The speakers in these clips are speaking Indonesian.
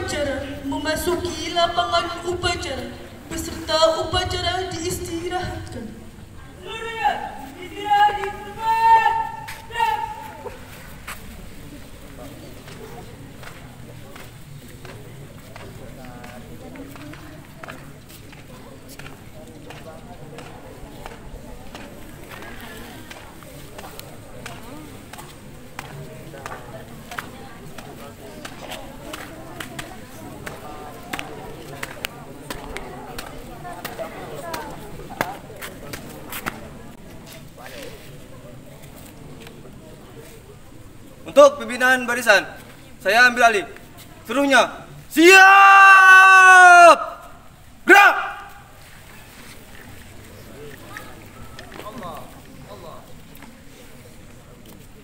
upacara memasuki lapangan upacara. Peserta upacara diistirahatkan. Seluruhnya istirahat di tempat. Untuk pembinaan barisan, saya ambil alih. Seluruhnya, siap! Gerak!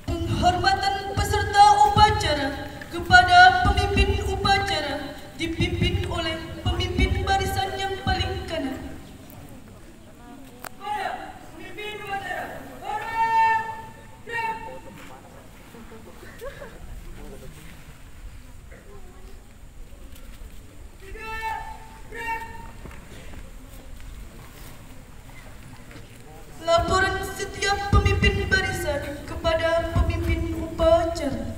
Penghormatan peserta upacara kepada pemimpin upacara dipimpin oleh pemimpin barisan yang paling kanan. Pemimpin upacara. Laporan setiap pemimpin barisan kepada pemimpin upacara.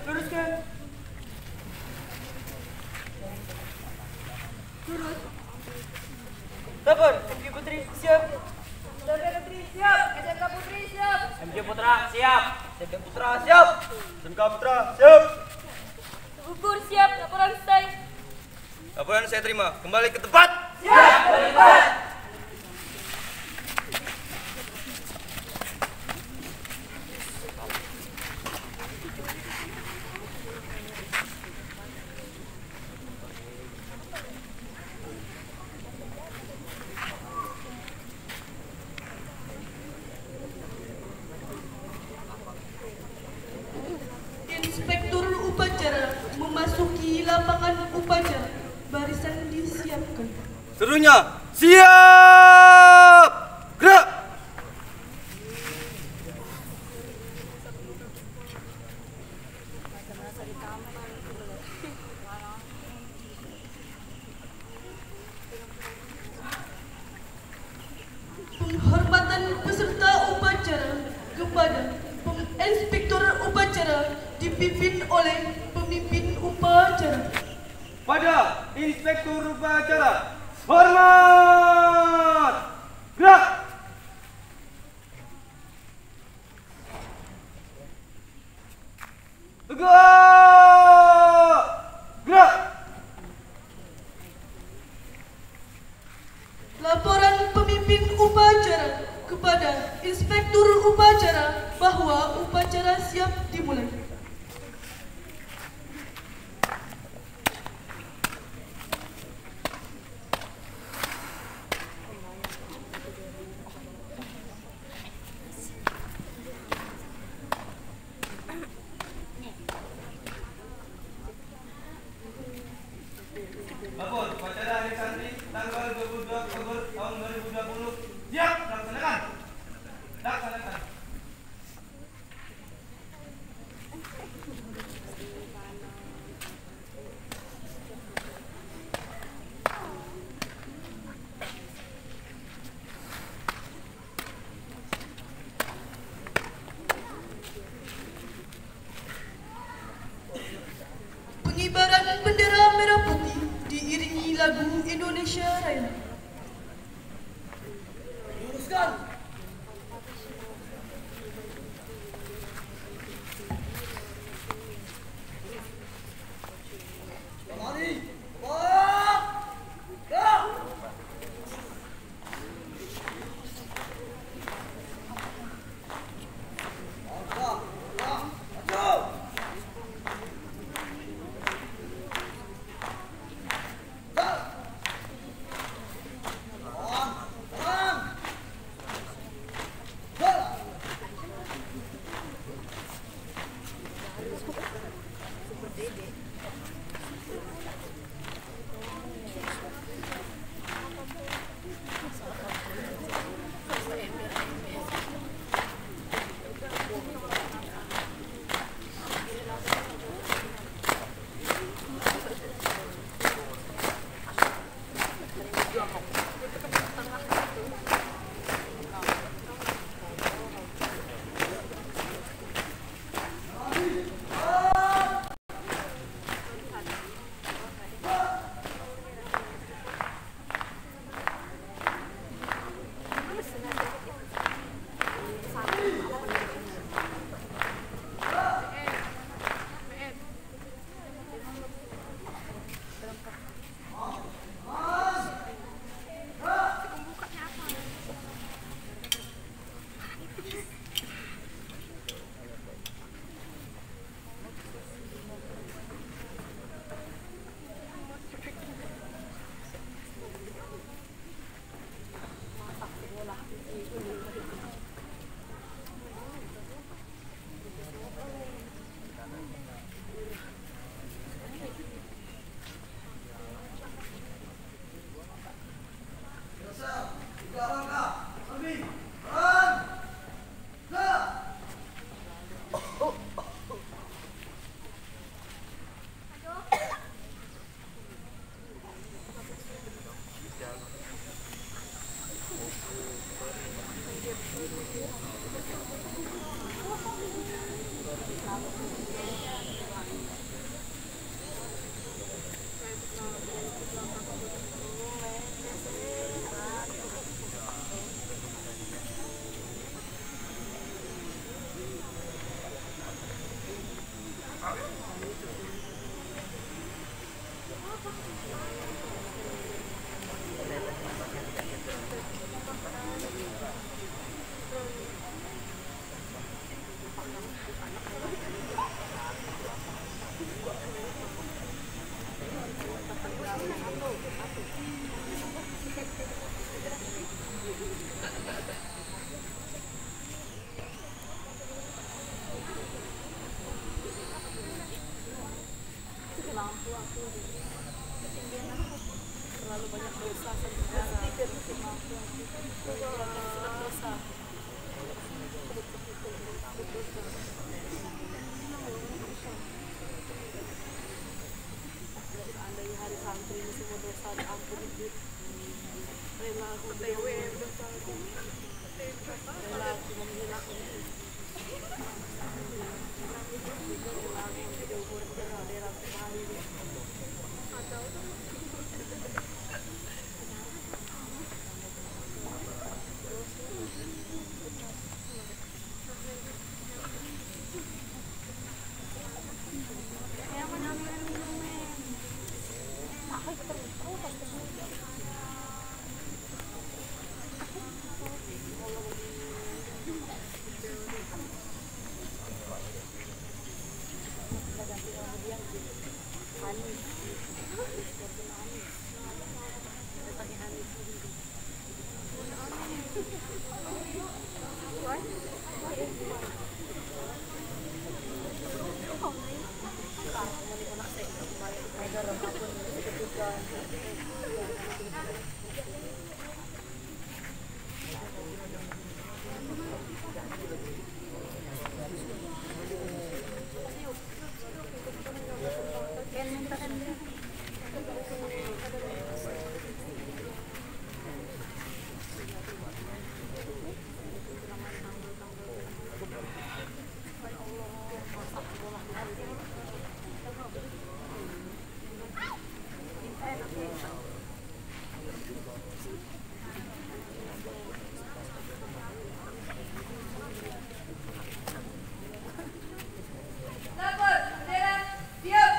Luruskan. Dapur, MG Putri siap. Saudara Putri siap. SMK Putri siap. MG Putra siap. SMK Putra siap. SMK Putra siap. Gugur siap. Laporan selesai. Laporan saya terima. Kembali ke tempat. Siap. Tempat. Inspektur upacara memasuki lapangan upacara. Barisan disiapkan. Seluruhnya, siap! Gerak! Penghormatan peserta upacara kepada inspektur upacara dipimpin oleh pemimpin upacara. Pada inspektur upacara, hormat! Gerak! Tegak! Gerak! Laporan pemimpin upacara kepada inspektur upacara bahwa upacara siap dimulai. Lapor, upacara hari santri tanggal 22 Oktober tahun 2020. Siap, laksanakan. Laksanakan. Pengibaran bendera merah putih diiringi lagu Indonesia Raya. Luruskan. Kembali. Gerak. Gerak.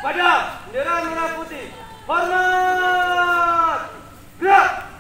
Pada bendera merah putih, hormat, gerak.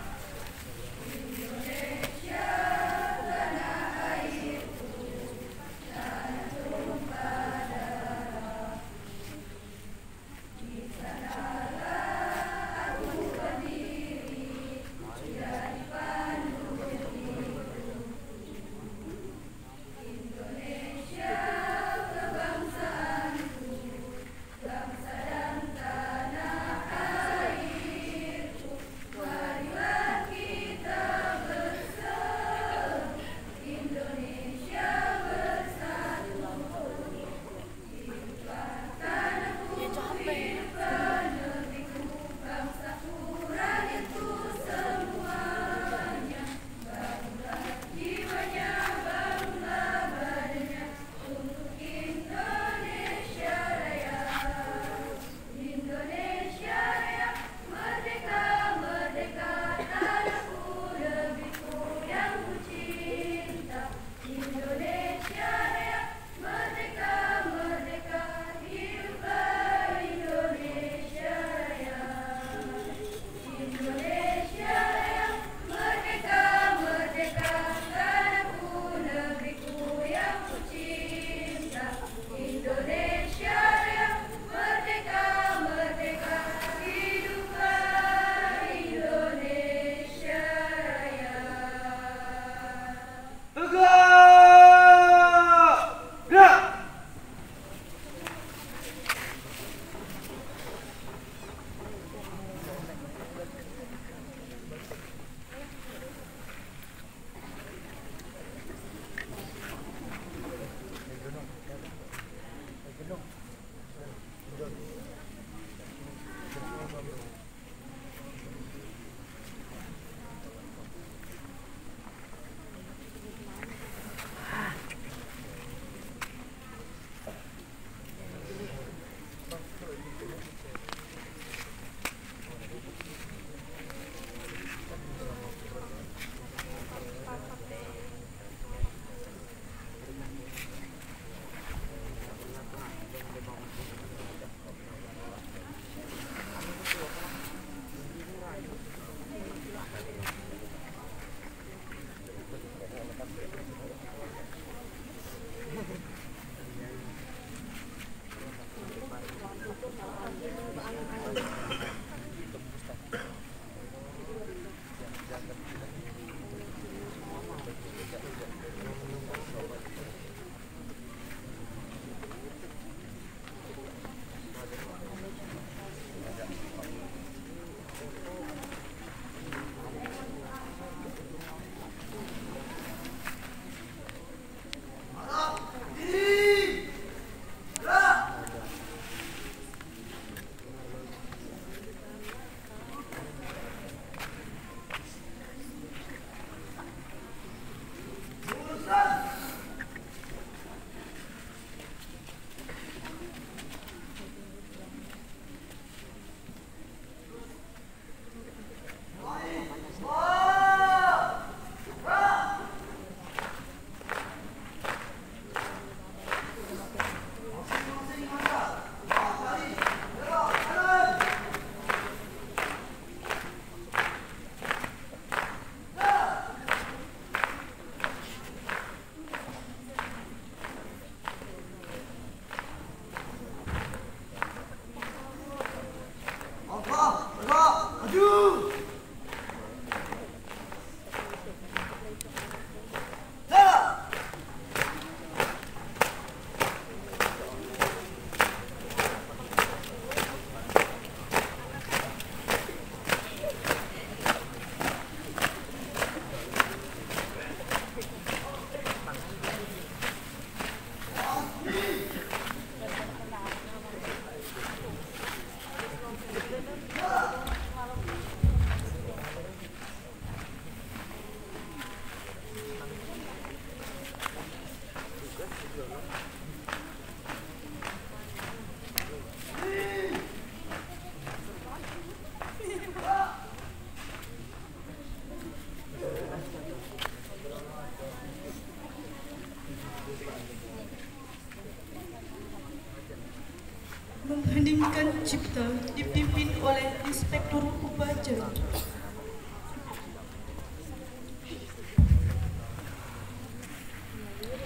mengheningkan cipta dipimpin oleh Inspektur Upacara.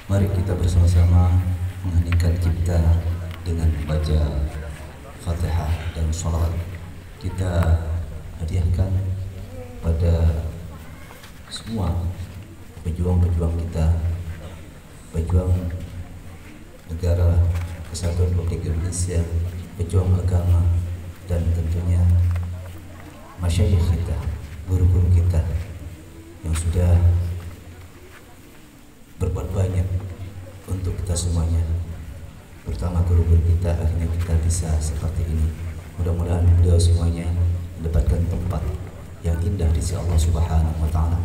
Mari kita bersama-sama mengheningkan cipta dengan membaca Fatihah dan sholawat. Kita hadiahkan pada semua pejuang-pejuang kita, pejuang negara Kesatuan Republik Indonesia, pejuang agama, dan tentunya masyayikh kita, guru-guru kita yang sudah berbuat banyak untuk kita semuanya. Pertama guru-guru kita, akhirnya kita bisa seperti ini. Mudah-mudahan beliau semuanya mendapatkan tempat yang indah di sisi Allah Subhanahu wa taala.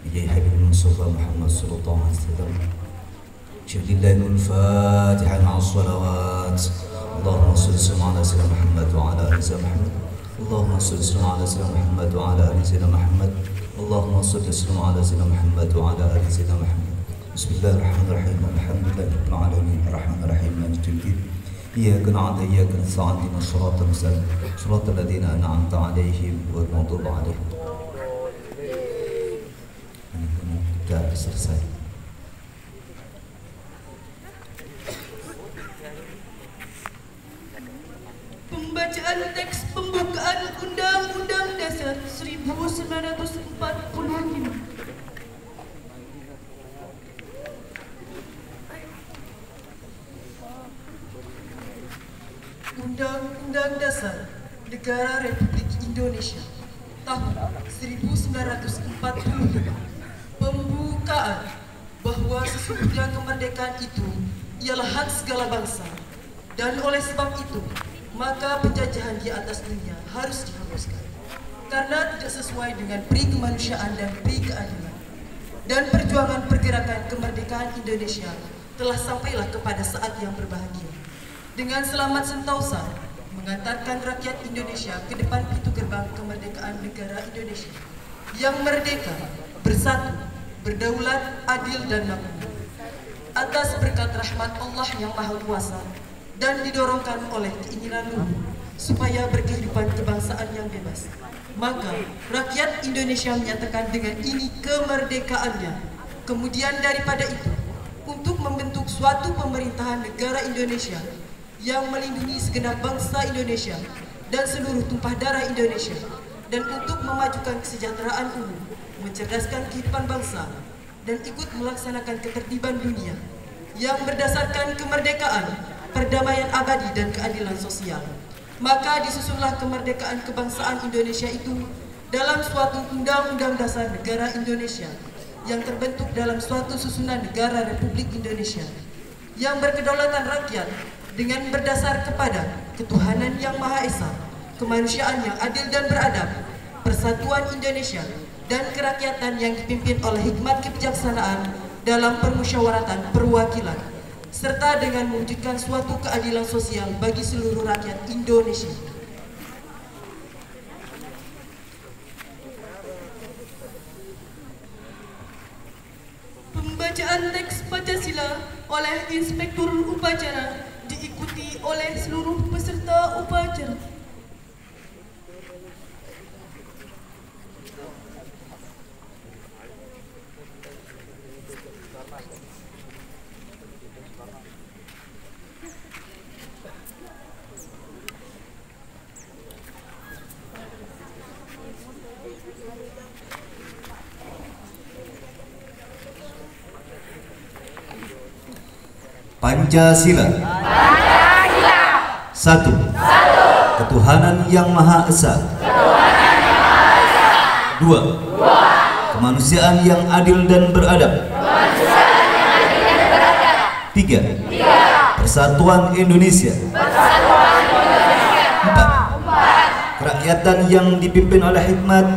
Bijai Habib Mustafa Muhammad sallallahu alaihi wasallam. Syahidillahul Fatihah ma'as salawat. Allahumma shalli ala sayyidina Muhammad wa ala ali sayyidina Muhammad. Allahumma shalli ala sayyidina Muhammad wa ala ali sayyidina Muhammad. Allahumma shalli ala sayyidina Muhammad wa ala ali sayyidina Muhammad. Bismillahirrahmanirrahim. Alhamdulillahirabbil alamin. Arrahmanirrahim. Maliki yaumiddin. Iyyaka na'budu wa iyyaka nasta'in. Ihdinas siratal mustaqim. Siratal ladzina an'amta 'alaihim ghairil maghdubi 'alaihim. Kita selesai. Pembacaan teks pembukaan Undang-Undang Dasar 1945. Undang-Undang Dasar Negara Republik Indonesia tahun 1945. Pembukaan bahwa sesungguhnya kemerdekaan itu ialah hak segala bangsa, dan oleh sebab itu maka penjajahan di atas dunia harus dihapuskan karena tidak sesuai dengan peri kemanusiaan dan peri keadilan. Dan perjuangan pergerakan kemerdekaan Indonesia telah sampailah kepada saat yang berbahagia dengan selamat sentosa mengantarkan rakyat Indonesia ke depan pintu gerbang kemerdekaan negara Indonesia yang merdeka, bersatu, berdaulat, adil dan makmur atas berkat rahmat Allah yang Maha Kuasa dan didorongkan oleh keinginan luhur supaya berkehidupan kebangsaan yang bebas. Maka rakyat Indonesia menyatakan dengan ini kemerdekaannya. Kemudian daripada itu, untuk membentuk suatu pemerintahan negara Indonesia yang melindungi segenap bangsa Indonesia dan seluruh tumpah darah Indonesia, dan untuk memajukan kesejahteraan umum, mencerdaskan kehidupan bangsa, dan ikut melaksanakan ketertiban dunia yang berdasarkan kemerdekaan, perdamaian abadi dan keadilan sosial. Maka disusunlah kemerdekaan kebangsaan Indonesia itu dalam suatu Undang-Undang Dasar Negara Indonesia yang terbentuk dalam suatu susunan negara Republik Indonesia yang berkedaulatan rakyat dengan berdasar kepada ketuhanan yang Maha Esa, kemanusiaan yang adil dan beradab, persatuan Indonesia, dan kerakyatan yang dipimpin oleh hikmat kebijaksanaan dalam permusyawaratan perwakilan, serta dengan mewujudkan suatu keadilan sosial bagi seluruh rakyat Indonesia. Pembacaan teks Pancasila oleh Inspektur Upacara diikuti oleh seluruh peserta upacara. Pancasila. Satu. Ketuhanan yang Maha Esa. Dua. Kemanusiaan yang adil dan beradab. Tiga. Persatuan Indonesia. Empat. Kerakyatan yang dipimpin oleh hikmat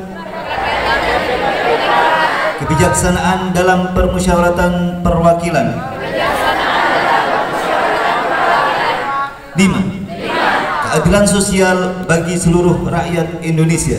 kebijaksanaan dalam permusyawaratan perwakilan. 5. Keadilan sosial bagi seluruh rakyat Indonesia.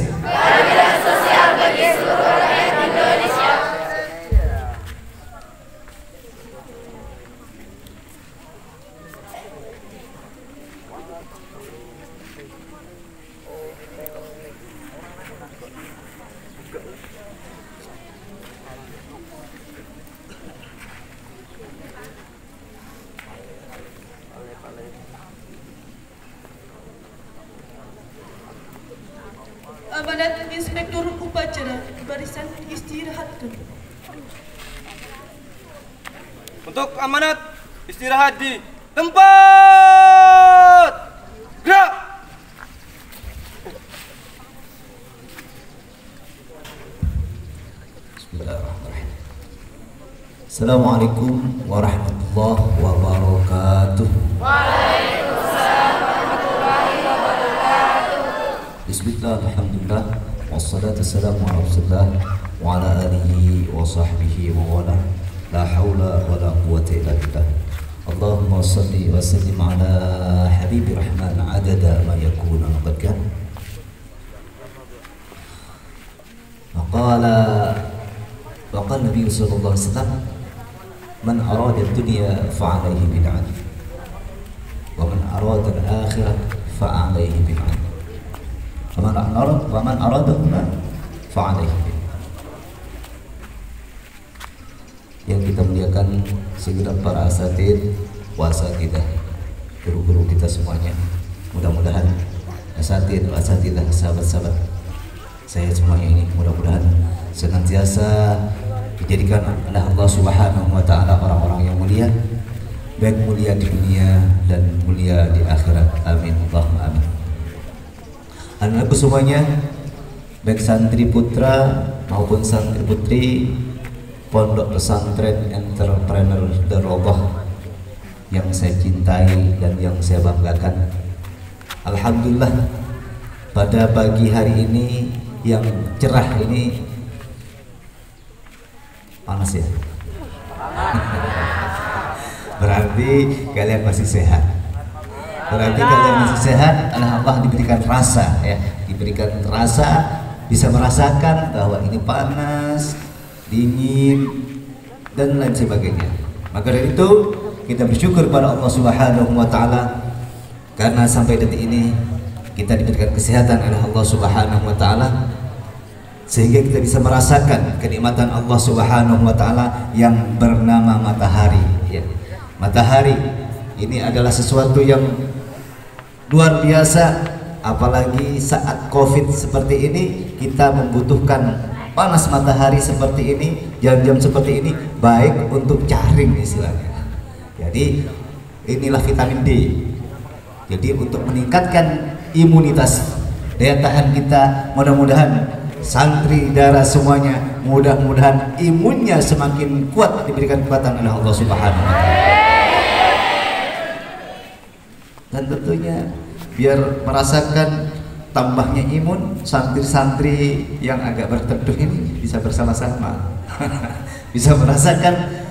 Inspektur upacara barisan istirahatkan. Untuk amanat istirahat di tempat. Gerak. Bismillahirrahmanirrahim. Assalamualaikum warahmatullahi wabarakatuh. Waalaikumsalam warahmatullahi wabarakatuh. Bismillah, alhamdulillah, wassalatu wassalamu ala rasulillah wa ala alihi wa sahbihi wa wala. La hawla wa la quwwata illa billah. Allahumma salli wa sallim ala habibi rahman adada ma yakuna abadkan. Waqala Nabi sallallahu alaihi wasallam, man arada dunya fa'alaihi bid'ah wa man arada al-akhirah fa'alaihi bid'ah wa man arada fa'alaihi bid'ah. Yang kita muliakan segenap para asatid, wasatidah, guru-guru kita semuanya. Mudah-mudahan asatid, wasatidah, sahabat-sahabat saya semuanya ini mudah-mudahan senantiasa dijadikan oleh Allah Subhanahu wa taala orang-orang yang mulia, baik mulia di dunia dan mulia di akhirat. Amin, Allahumma amin. Anak-anakku semuanya, baik santri putra maupun santri putri Pondok Pesantren Entrepreneur Darullah yang saya cintai dan yang saya banggakan. Alhamdulillah, pada pagi hari ini yang cerah ini panas ya. Berarti kalian masih sehat. Berarti kalian masih sehat. Allah diberikan rasa ya, diberikan rasa, bisa merasakan bahwa ini panas, dingin dan lain sebagainya. Maka dari itu kita bersyukur pada Allah Subhanahu wa taala karena sampai detik ini kita diberikan kesehatan oleh Allah Subhanahu wa taala sehingga kita bisa merasakan kenikmatan Allah Subhanahu wa taala yang bernama matahari ya. Matahari ini adalah sesuatu yang luar biasa, apalagi saat Covid seperti ini kita membutuhkan panas matahari seperti ini, jam-jam seperti ini baik untuk jaring istilahnya. Jadi inilah vitamin D. Jadi untuk meningkatkan imunitas, daya tahan kita, mudah-mudahan santri darah semuanya, mudah-mudahan imunnya semakin kuat, diberikan kekuatan oleh Allah Subhanahu wa taala. Dan tentunya biar merasakan tambahnya imun, santri-santri yang agak berteduh ini bisa bersama-sama bisa merasakan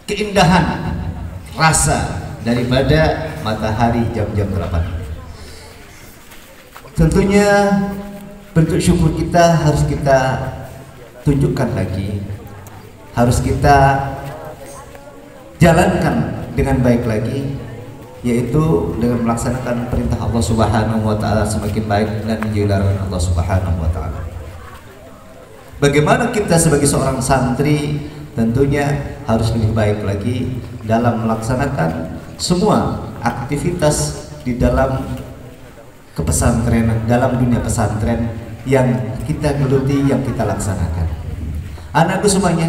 keindahan rasa daripada matahari jam-jam 8. Tentunya bentuk syukur kita harus kita tunjukkan lagi, harus kita jalankan dengan baik lagi, yaitu dengan melaksanakan perintah Allah Subhanahu wa taala semakin baik dan menjauhi larangan Allah Subhanahu wa taala. Bagaimana kita sebagai seorang santri tentunya harus lebih baik lagi dalam melaksanakan semua aktivitas di dalam kepesantrenan, dalam dunia pesantren yang kita geluti, yang kita laksanakan. Anakku semuanya,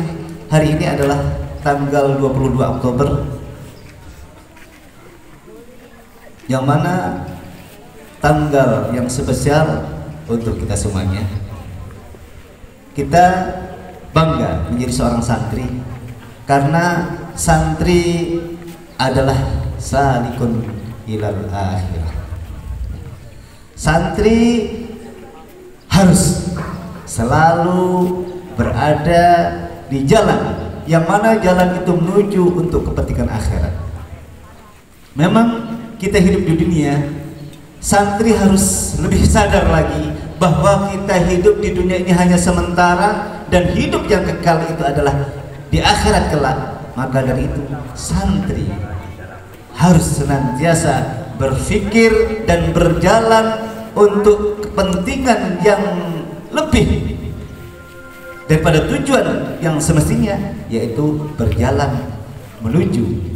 hari ini adalah tanggal 22 Oktober yang mana tanggal yang spesial untuk kita semuanya. Kita bangga menjadi seorang santri karena santri adalah salikun ilal akhirah. Santri harus selalu berada di jalan yang mana jalan itu menuju untuk kepentingan akhirat. Memang kita hidup di dunia, santri harus lebih sadar lagi bahwa kita hidup di dunia ini hanya sementara dan hidup yang kekal itu adalah di akhirat kelak. Maka dari itu santri harus senantiasa berpikir dan berjalan untuk kepentingan yang lebih daripada tujuan yang semestinya, yaitu berjalan menuju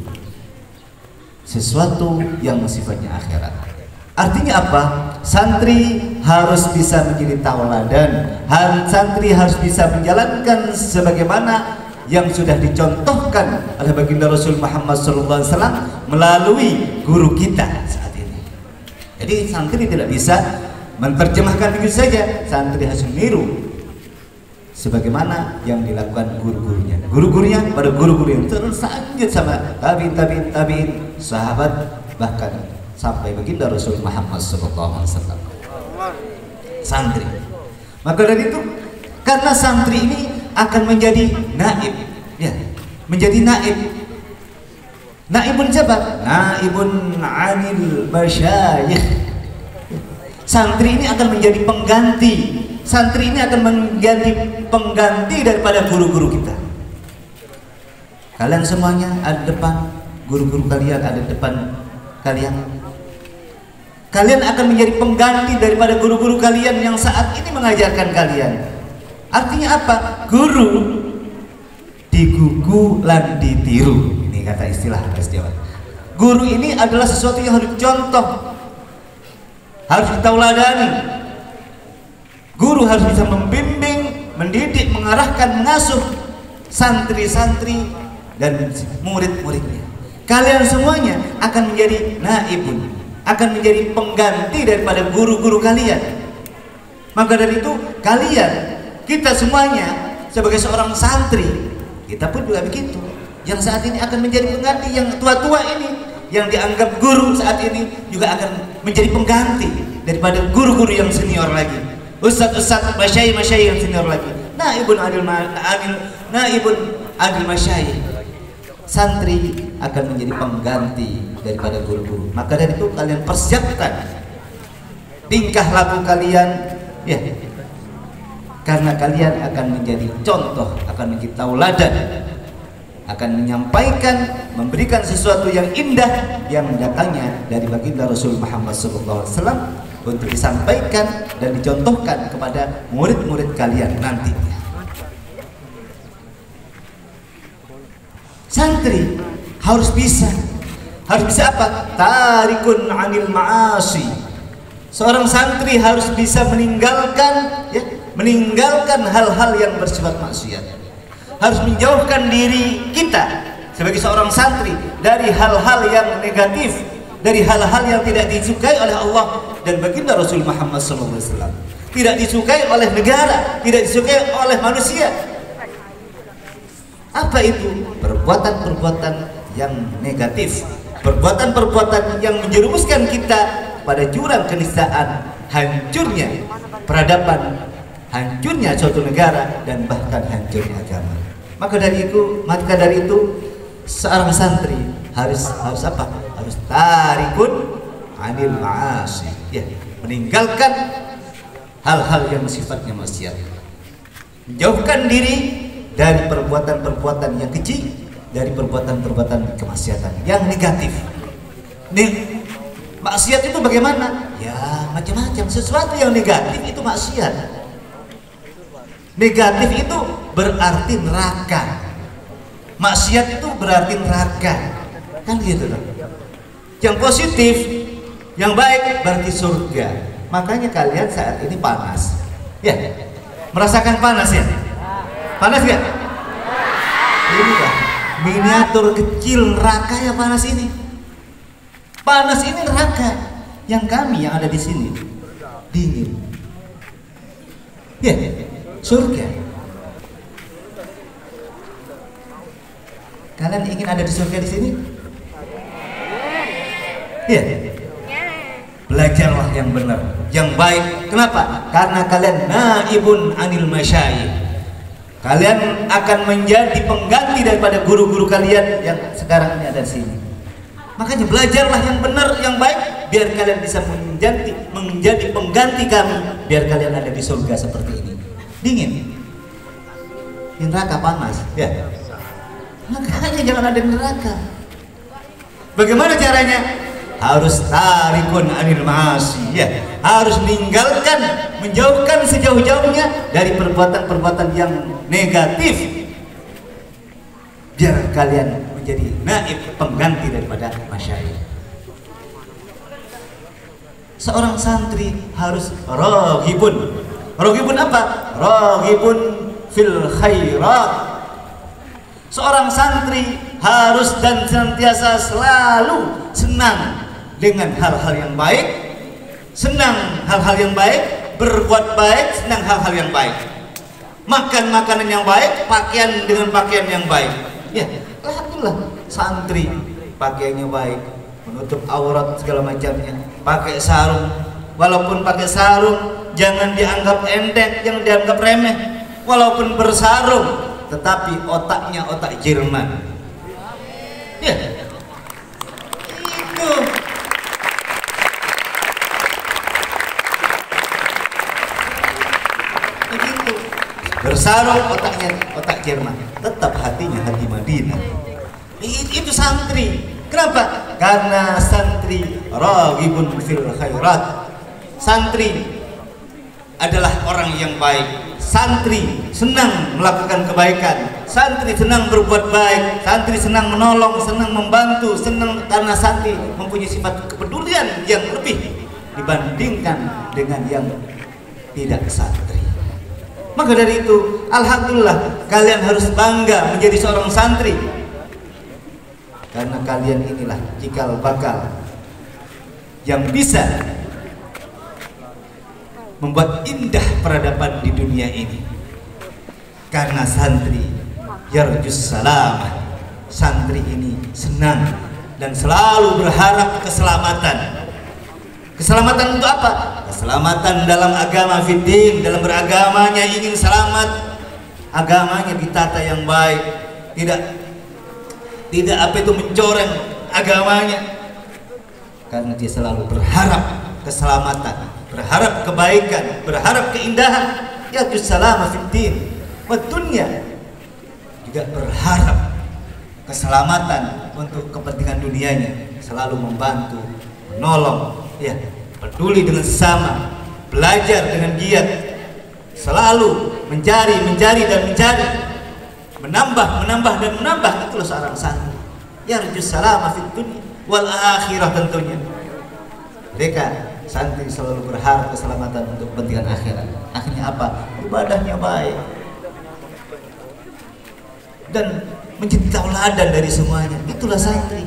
sesuatu yang sifatnya akhirat. Artinya apa? Santri harus bisa menjadi tauladan, santri harus bisa menjalankan sebagaimana yang sudah dicontohkan oleh baginda Rasul Muhammad SAW melalui guru kita saat ini. Jadi santri tidak bisa menerjemahkan begitu saja, santri harus meniru sebagaimana yang dilakukan guru-gurunya. Guru-gurunya pada guru-guru yang terus lanjut sama tabiin, sahabat, bahkan sampai baginda Rasul Muhammad SAW. Santri. Maka dari itu, karena santri ini akan menjadi naib, ya, menjadi naib. Naibun siapa? Naibun anil masyayikh. Santri ini akan menjadi pengganti. Santri ini akan menjadi pengganti daripada guru-guru kita. Kalian semuanya ada depan, guru-guru kalian ada depan kalian. Kalian akan menjadi pengganti daripada guru-guru kalian yang saat ini mengajarkan kalian. Artinya apa? Guru digugu lan ditiru. Ini kata istilah bahasa Jawa. Guru ini adalah sesuatu yang harus dicontoh, harus ditauladani. Guru harus bisa membimbing, mendidik, mengarahkan, mengasuh santri-santri dan murid-muridnya. Kalian semuanya akan menjadi naibun, akan menjadi pengganti daripada guru-guru kalian. Maka dari itu kalian, kita semuanya sebagai seorang santri, kita pun juga begitu. Yang saat ini akan menjadi pengganti, yang tua-tua ini, yang dianggap guru saat ini juga akan menjadi pengganti daripada guru-guru yang senior lagi, ustadz-ustadz, masyayikh yang senior lagi. Naibun adil masyayikh. Santri akan menjadi pengganti daripada guru-guru. Maka dari itu kalian persiapkan tingkah laku kalian, ya, karena kalian akan menjadi contoh, akan menjadi tauladan, akan menyampaikan, memberikan sesuatu yang indah yang datangnya dari baginda Rasul Muhammad SAW untuk disampaikan dan dicontohkan kepada murid-murid kalian nantinya. Santri harus bisa apa? Tarikun anil ma'asi. Seorang santri harus bisa meninggalkan, ya, meninggalkan hal-hal yang bersifat maksiat. Harus menjauhkan diri kita sebagai seorang santri dari hal-hal yang negatif, dari hal-hal yang tidak disukai oleh Allah dan baginda Rasul Muhammad SAW, tidak disukai oleh negara, tidak disukai oleh manusia. Apa itu? Perbuatan-perbuatan yang negatif, perbuatan-perbuatan yang menjerumuskan kita pada jurang kenistaan, hancurnya peradaban, hancurnya suatu negara, dan bahkan hancurnya agama. Maka dari itu seorang santri harus apa? Harus tarikun anil ma'asi, ya, meninggalkan hal-hal yang sifatnya maksiat, menjauhkan diri dari perbuatan-perbuatan yang keji, dari perbuatan-perbuatan kemaksiatan yang negatif. Nih, maksiat itu bagaimana? Ya, macam-macam. Sesuatu yang negatif itu maksiat. Negatif itu berarti neraka. Maksiat itu berarti neraka. Kan gitu loh. Yang positif, yang baik berarti surga. Makanya kalian saat ini panas. Ya, merasakan panas ya? Panas gak? Ini lah miniatur kecil neraka ya panas ini. Panas ini neraka. Yang kami yang ada di sini dingin. Ya, surga. Kalian ingin ada di surga di sini? Ya. Belajarlah yang benar, yang baik. Kenapa? Karena kalian naibun anil masyayikh. Kalian akan menjadi pengganti daripada guru-guru kalian yang sekarang ini ada di sini. Makanya belajarlah yang benar, yang baik, biar kalian bisa menjadi pengganti kami, biar kalian ada di surga seperti ini. Dingin, di neraka panas, ya. Makanya jangan ada di neraka. Bagaimana caranya? Harus tarikun anil ma'asi, ya, harus meninggalkan, menjauhkan sejauh-jauhnya dari perbuatan-perbuatan yang negatif, biar kalian menjadi naib, pengganti daripada masyayikh. Seorang santri harus raghibun. Raghibun apa? Raghibun fil khairat. Seorang santri harus dan senantiasa selalu senang dengan hal-hal yang baik, senang hal-hal yang baik, berbuat baik, senang hal-hal yang baik, makan makanan yang baik, pakaian dengan pakaian yang baik. Ya, alhamdulillah santri pakaiannya baik, menutup aurat segala macamnya, pakai sarung. Walaupun pakai sarung jangan dianggap enteng, jangan dianggap remeh. Walaupun bersarung tetapi otaknya otak Jerman. Ya, itu begitu. Bersarung otaknya otak Jerman, tetap hatinya hati Madinah. Itu santri. Kenapa? Karena santri raghibun fil khairat. Santri adalah orang yang baik. Santri senang melakukan kebaikan. Santri senang berbuat baik. Santri senang menolong, senang membantu, senang karena santri mempunyai sifat kepedulian yang lebih dibandingkan dengan yang tidak santri. Maka dari itu, alhamdulillah kalian harus bangga menjadi seorang santri. Karena kalian inilah cikal bakal yang bisa membuat indah peradaban di dunia ini. Karena santri yarjus salamah, santri ini senang dan selalu berharap keselamatan. Keselamatan untuk apa? Keselamatan dalam agama fiddin, dalam beragamanya ingin selamat, agamanya ditata yang baik, tidak apa itu mencoreng agamanya. Karena dia selalu berharap keselamatan, berharap kebaikan, berharap keindahan. Ya salama fid din wa dunya, juga berharap keselamatan untuk kepentingan dunianya, selalu membantu, menolong, ya, peduli dengan sesama, belajar dengan giat, selalu mencari dan mencari, menambah dan menambah. Itulah seorang santri. Yarjus salama fid dunya wal akhirah. Tentunya mereka santri selalu berharap keselamatan untuk kepentingan akhirat. Akhirnya apa? Ibadahnya baik dan menjadi tauladan dari semuanya. Itulah santri.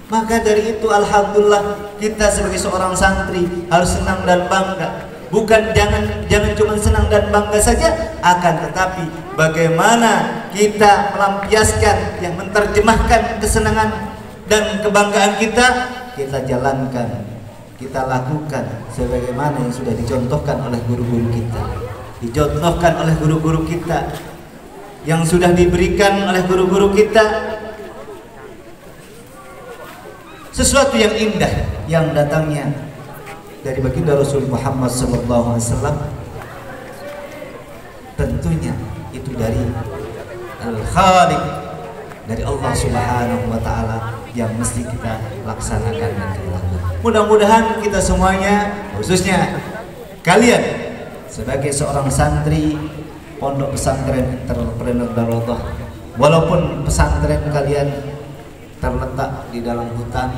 Maka dari itu alhamdulillah kita sebagai seorang santri harus senang dan bangga. Bukan jangan cuma senang dan bangga saja, akan tetapi bagaimana kita melampiaskan, yang menerjemahkan kesenangan dan kebanggaan kita jalankan, kita lakukan sebagaimana yang sudah dicontohkan oleh guru-guru kita, dicontohkan oleh guru-guru kita, yang sudah diberikan oleh guru-guru kita. Sesuatu yang indah yang datangnya dari baginda Rasul Muhammad SAW, tentunya itu dari Al-Khaliq, dari Allah Subhanahu wa Ta'ala, yang mesti kita laksanakan dan kita lakukan. Mudah-mudahan kita semuanya, khususnya kalian sebagai seorang santri Pondok Pesantren Entrepreneur Darullah, walaupun pesantren kalian terletak di dalam hutan,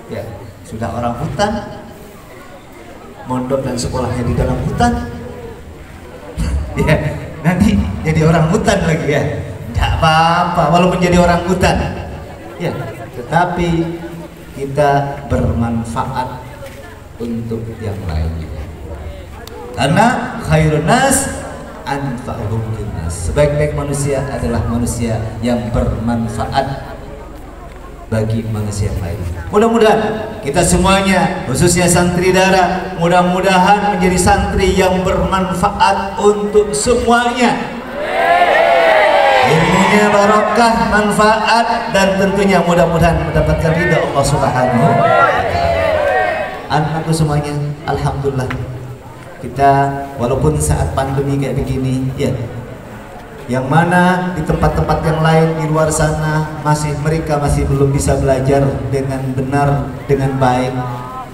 ya sudah orang hutan, mondok dan sekolahnya di dalam hutan, ya nanti jadi orang hutan lagi, ya tidak apa-apa walaupun jadi orang hutan, ya, tetapi kita bermanfaat untuk yang lainnya. Karena khairun nas anfa'uhum linnas, sebaik-baik manusia adalah manusia yang bermanfaat bagi manusia lain. Mudah-mudahan kita semuanya, khususnya santri dara, mudah-mudahan menjadi santri yang bermanfaat untuk semuanya. Ilmunya barokah, manfaat, dan tentunya mudah-mudahan mendapatkan ridha Allah Subhanahu wa Ta'ala. Anakku semuanya, alhamdulillah kita walaupun saat pandemi kayak begini, ya, yang mana di tempat-tempat yang lain di luar sana mereka masih belum bisa belajar dengan benar, dengan baik.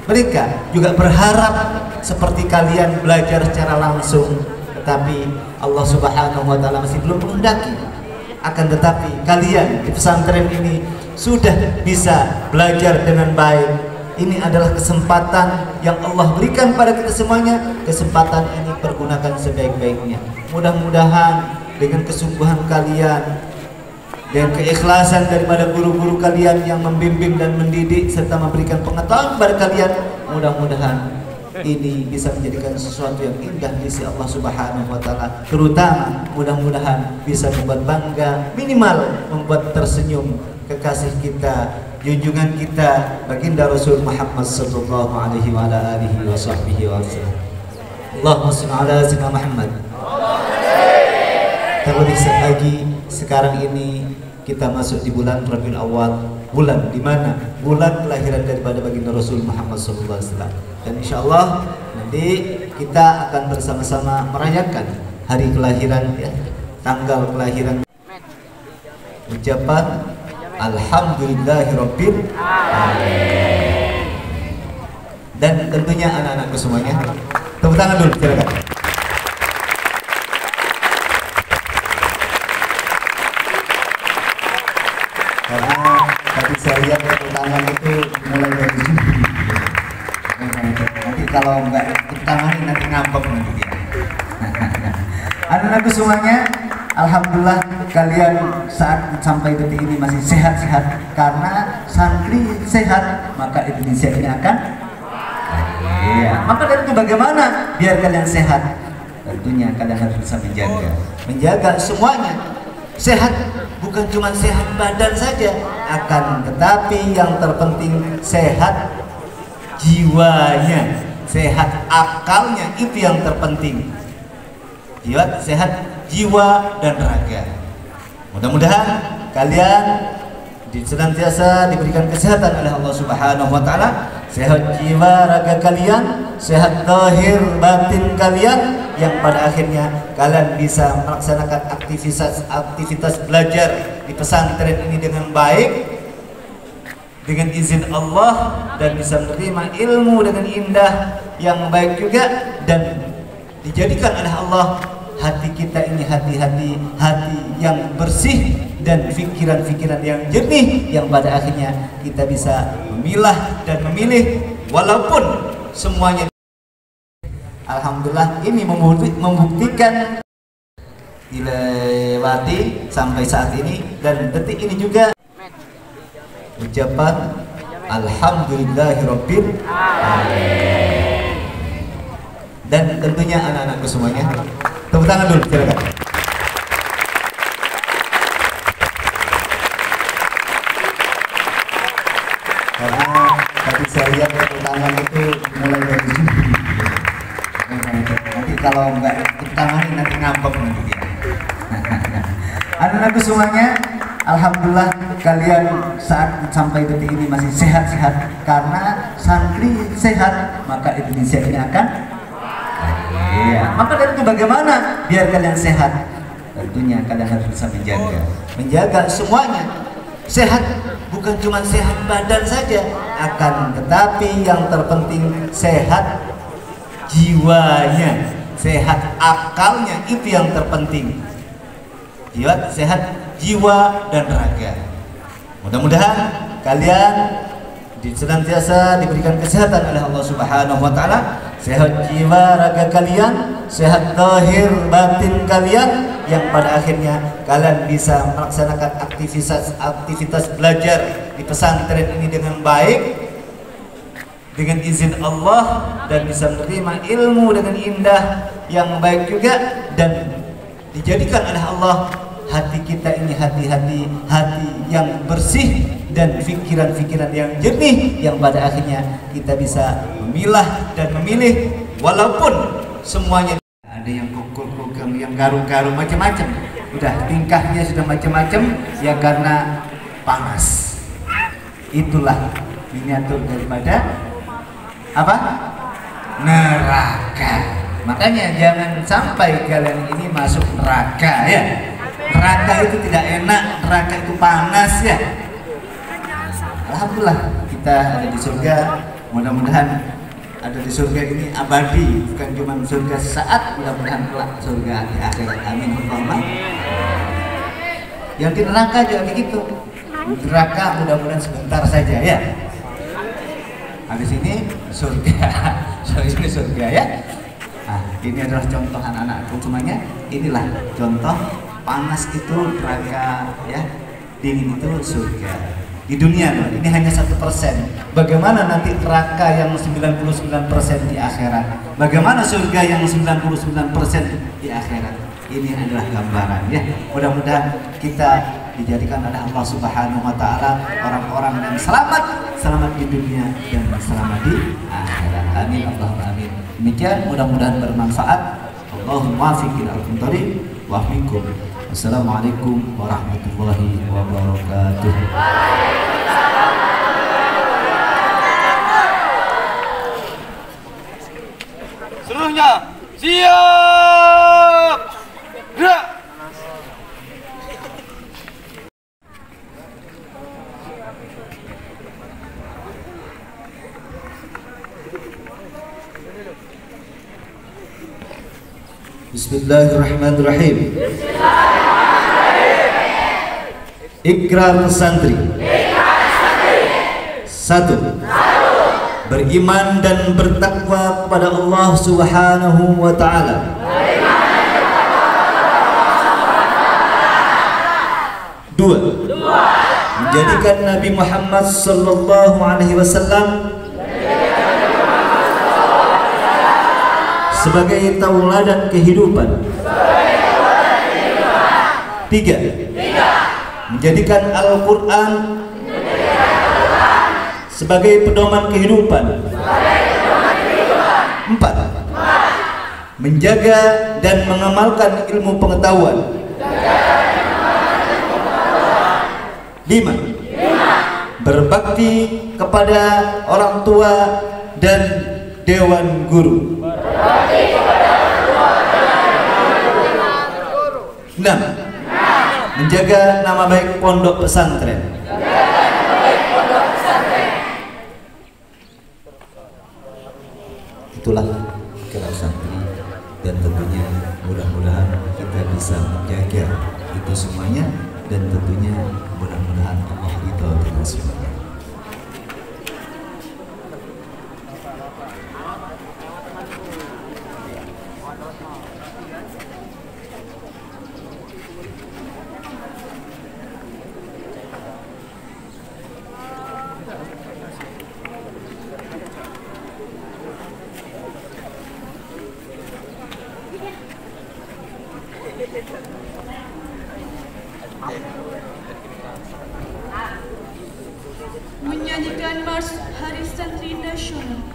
Mereka juga berharap seperti kalian belajar secara langsung, tetapi Allah Subhanahu wa Ta'ala masih belum menghendaki. Akan tetapi kalian di pesantren ini sudah bisa belajar dengan baik, Ini adalah kesempatan yang Allah berikan pada kita semuanya. Kesempatan ini pergunakan sebaik-baiknya. Mudah-mudahan dengan kesungguhan kalian dan keikhlasan daripada guru-guru kalian yang membimbing dan mendidik serta memberikan pengetahuan kepada kalian, mudah-mudahan ini bisa menjadikan sesuatu yang indah di sisi Allah Subhanahu wa taala. Terutama mudah-mudahan bisa membuat bangga, minimal membuat tersenyum kekasih kita, junjungan kita, baginda Rasul Muhammad sallallahu alaihi wa ala alihi wa sahbihi wasallam. Allahumma shalli ala sayyidina Muhammad. Terlebih lagi sekarang ini kita masuk di bulan Rabiul Awal, bulan di mana bulan kelahiran daripada baginda Rasul Muhammad sallallahu alaihi wasallam. Dan insyaallah nanti kita akan bersama-sama merayakan hari kelahiran ya, tanggal kelahiran. Ucapan Alhamdulillahirabbil alamin. Dan tentunya anak-anakku semuanya, tepuk tangan dulu silakan. Karena tadi saya lihat tepuk tangan itu mulai dari sini. Nanti kalau enggak tepuk tangan ini nanti ngambek nanti dia. Anak-anakku semuanya, alhamdulillah kalian saat sampai detik ini masih sehat-sehat. Karena santri sehat, maka Indonesia ini akan iya. Maka dari itu bagaimana biar kalian sehat? Tentunya kalian harus bisa menjaga semuanya. Sehat bukan cuma sehat badan saja, akan tetapi yang terpenting sehat jiwanya, sehat akalnya, itu yang terpenting. Sehat jiwa dan raga. Mudah-mudahan kalian senantiasa diberikan kesehatan oleh Allah Subhanahu wa taala, sehat jiwa raga kalian, sehat zahir batin kalian, yang pada akhirnya kalian bisa melaksanakan aktivitas belajar di pesantren ini dengan baik, dengan izin Allah, dan bisa menerima ilmu dengan indah yang baik juga, dan dijadikan oleh Allah hati kita ini hati yang bersih dan pikiran-pikiran yang jernih, yang pada akhirnya kita bisa memilah dan memilih walaupun semuanya. Alhamdulillah ini membuktikan dilewati sampai saat ini, dan detik ini juga ucapan Alhamdulillahirabbil alamin. Dan tentunya anak-anakku semuanya, tepuk tangan dulu silakan. Karena tadi saya lihat tepuk tangan itu mulai dari sini. Nanti kalau enggak tepuk tangan ini nanti ngambek nanti dia. Anak-anakku semuanya, alhamdulillah kalian saat sampai detik ini masih sehat-sehat. Karena santri sehat, maka Indonesia ini akan iya. Maka dari itu bagaimana biar kalian sehat? Tentunya kalian harus bisa menjaga semuanya. Sehat bukan cuma sehat badan saja, akan tetapi yang terpenting sehat jiwanya, sehat akalnya, itu yang terpenting. Sehat jiwa dan raga. Mudah-mudahan kalian senantiasa diberikan kesehatan oleh Allah Subhanahu wa taala, sehat jiwa raga kalian, sehat zahir batin kalian, yang pada akhirnya kalian bisa melaksanakan aktivitas belajar di pesantren ini dengan baik, dengan izin Allah, dan bisa menerima ilmu dengan indah yang baik juga, dan dijadikan oleh Allah hati kita ini hati yang bersih dan pikiran-pikiran yang jernih, yang pada akhirnya kita bisa memilah dan memilih walaupun semuanya. Ada yang kukul-kukul, yang garu-garu, macam-macam. Udah tingkahnya sudah macam-macam ya, karena panas. Itulah miniatur daripada apa? Neraka. Makanya jangan sampai kalian ini masuk neraka ya. Neraka itu tidak enak, neraka itu panas ya. Alhamdulillah kita ada di surga. Mudah-mudahan ada di surga ini abadi, bukan cuma surga sesaat, mudah-mudahan kelak surga di akhirat. Amin Allahumma. Yang di neraka juga begitu. Neraka mudah-mudahan sebentar saja ya. Habis ini surga. Ini surga ya. Nah, ini adalah contoh anak-anakku, semuanya. Inilah contoh panas itu neraka ya, dingin itu surga. Di dunia loh, ini hanya 1%. Bagaimana nanti neraka yang 99% di akhirat? Bagaimana surga yang 99% di akhirat? Ini adalah gambaran ya. Mudah-mudahan kita dijadikan oleh Allah Subhanahu wa taala orang-orang yang selamat di dunia dan selamat di akhirat. Amin Allahumma amin. Demikian mudah-mudahan bermanfaat. Allahumma fiqil al-qantari wa minkum. Wassalamualaikum warahmatullahi wabarakatuh. Seluruhnya siap. Gerak. Bismillahirrahmanirrahim. Ikrar santri. 1. Beriman dan bertakwa kepada Allah Subhanahu wa taala. 2. Menjadikan Nabi Muhammad sallallahu alaihi wasallam sebagai tauladan kehidupan. 3. Menjadikan Al-Quran sebagai pedoman kehidupan. 4. Menjaga dan mengamalkan ilmu pengetahuan. 5. Berbakti kepada orang tua dan dewan guru. 6. Menjaga nama baik pondok pesantren. Itulah ikrar santri, dan tentunya mudah-mudahan kita bisa menjaga itu semuanya, dan tentunya mudah-mudahan Allah ridho dengan semuanya. Menyanyikan Mars Hari Santri Nasional.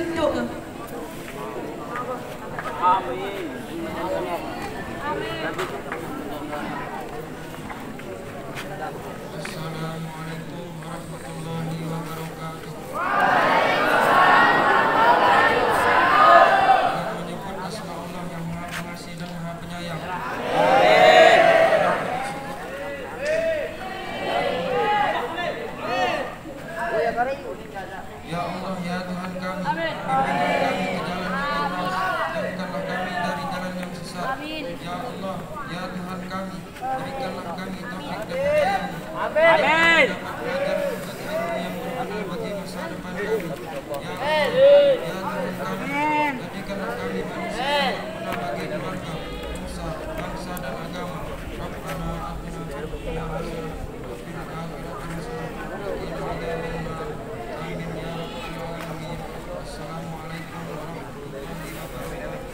berdoa. Assalamualaikum warahmatullahi wabarakatuh. Dengan menyebut asma Allah yang Maha Pengasih dan Maha Penyayang. Ya Allah, ya Tuhan kami, bimbinglah kami ke jalan yang lurus, jauhkanlah kami dari jalan yang sesat. Ya Allah, ya Tuhan kami, berikanlah kami taufik dan hidayah-Mu. Amin. Dapat belajar untuk ilmu yang berguna bagi masa depan kami. Ya Allah, ya Tuhan kami, jadikanlah kami manusia yang berguna bagi keluarga, nusa, bangsa dan agama. Rabbana atina fid dunya hasanah wa fil akhirati hasanah wa qina adzabannar. Amin ya rabbal alamin. Assalamualaikum warahmatullahi wabarakatuh.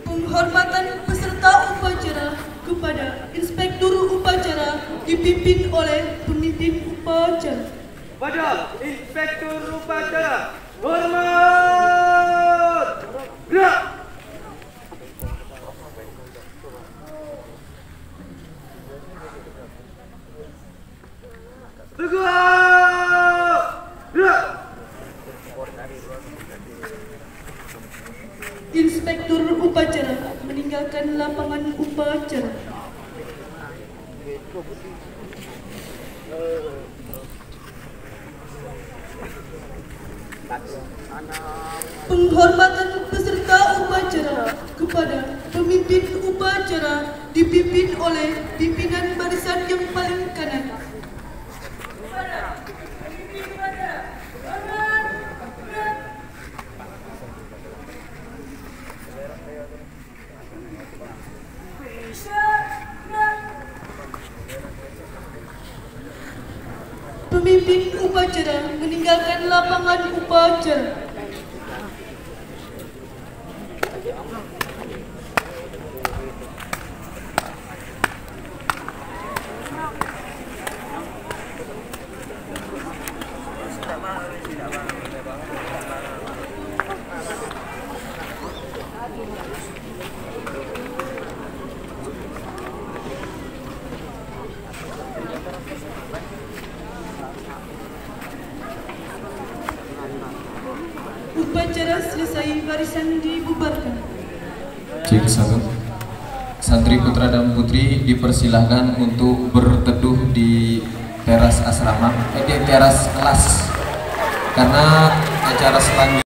Penghormatan peserta upacara kepada Inspektur Upacara dipimpin oleh pemimpin upacara. Pada Inspektur Upacara, hormat! Gerak! Tegak! Gerak! Inspektur Upacara meninggalkan lapangan upacara. Penghormatan peserta upacara kepada pemimpin upacara dipimpin oleh pimpinan barisan yang paling kanan. Pemimpin upacara meninggalkan lapangan upacara. Upacara selesai, barisan dibubarkan. Cik Salam. Santri putra dan putri dipersilahkan untuk berteduh di teras asrama, di teras kelas, karena acara selanjutnya